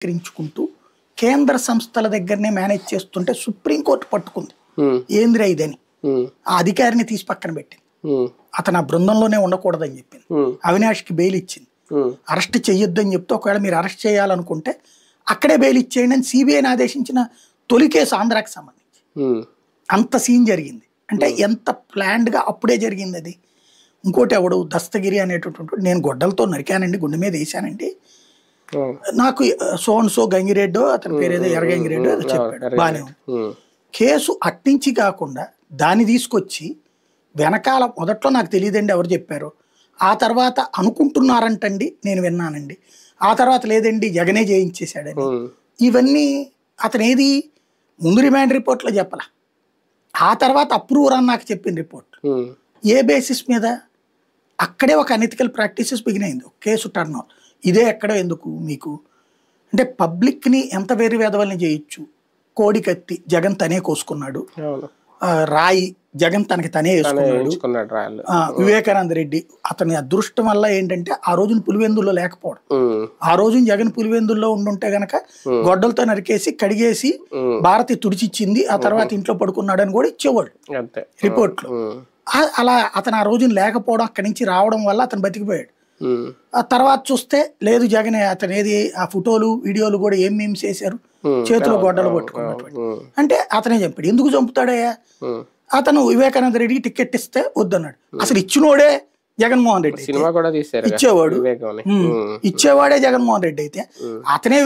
కరించుకుంటూ కేంద్ర సంస్థల దగ్గరనే మేనేజ్ చేస్తుంటే సుప్రీంకోర్టు పట్టుకుంది ఏంద్రా ఇదని ఆ అధికారిని తీసి పక్కన పెట్టింది. అతను ఆ బృందంలోనే ఉండకూడదని చెప్పింది. అవినాష్కి బెయిల్ ఇచ్చింది. అరెస్ట్ చెయ్యొద్దని చెప్తే ఒకవేళ మీరు అరెస్ట్ చేయాలనుకుంటే అక్కడే బెయిల్ ఇచ్చేయండి అని సిబిఐని ఆదేశించిన తొలి కేసు ఆంధ్రాకి సంబంధించి. అంత సీన్ జరిగింది. అంటే ఎంత ప్లాన్డ్గా అప్పుడే జరిగింది అది. ఇంకోటి ఎవడు దస్తగిరి అనేటటువంటి నేను గొడ్డలతో నరికానండి, గుండె మీద వేసానండి, నాకు సో గంగిరెడ్డో అతని పేరు ఏదో ఎర్రగంగిరెడ్డో ఏదో చెప్పాడు, బాగానే ఉంది. కేసు అట్నుంచి కాకుండా దాన్ని తీసుకొచ్చి వెనకాల మొదట్లో నాకు తెలియదండి ఎవరు చెప్పారు, ఆ తర్వాత అనుకుంటున్నారంటండి నేను విన్నానండి, ఆ తర్వాత లేదండి జగనే చేయించేశాడని, ఇవన్నీ అతను ఏది ముందు రిమాండ్ రిపోర్ట్లో చెప్పాల, ఆ తర్వాత అప్రూవర్ అని నాకు చెప్పిన రిపోర్ట్ ఏ బేసిస్ మీద అక్కడే ఒక అనెథికల్ ప్రాక్టీసెస్ బిగినైంది. కేసు టర్న్ ఓవర్ ఇదే ఎక్కడో ఎందుకు మీకు అంటే పబ్లిక్ని ఎంత వేరు వేదవల్ని చేయొచ్చు. కోడి కత్తి జగన్ తనే కోసుకున్నాడు, రాయి జగన్ తనకి తనే వేసుకున్నాడు. వివేకానంద రెడ్డి అతని అదృష్టం వల్ల ఏంటంటే ఆ రోజున పులివెందుల్లో లేకపోవడం, ఆ రోజున జగన్ పులివెందుల్లో ఉండుంటే గనక గొడ్డలతో నరికేసి కడిగేసి భారతి తుడిచిచ్చింది, ఆ తర్వాత ఇంట్లో పడుకున్నాడు అని కూడా ఇచ్చేవాడు రిపోర్ట్లు. అలా అతను ఆ రోజున లేకపోవడం అక్కడి నుంచి రావడం వల్ల అతను బతికిపోయాడు. ఆ తర్వాత చూస్తే లేదు జగన్ అతను ఏది ఆ ఫోటోలు వీడియోలు కూడా ఏం మీమ్స్ చేశారు, చేతిలో గొడ్డలు పట్టుకున్నటువంటి అంటే అతనే చంపాడు. ఎందుకు చంపుతాడయ్యా, అతను వివేకానంద రెడ్డికి టికెట్ ఇస్తే వద్దన్నాడు. అసలు ఇచ్చినోడే జగన్మోహన్ రెడ్డి, ఇచ్చేవాడే జగన్మోహన్ రెడ్డి అయితే అతనే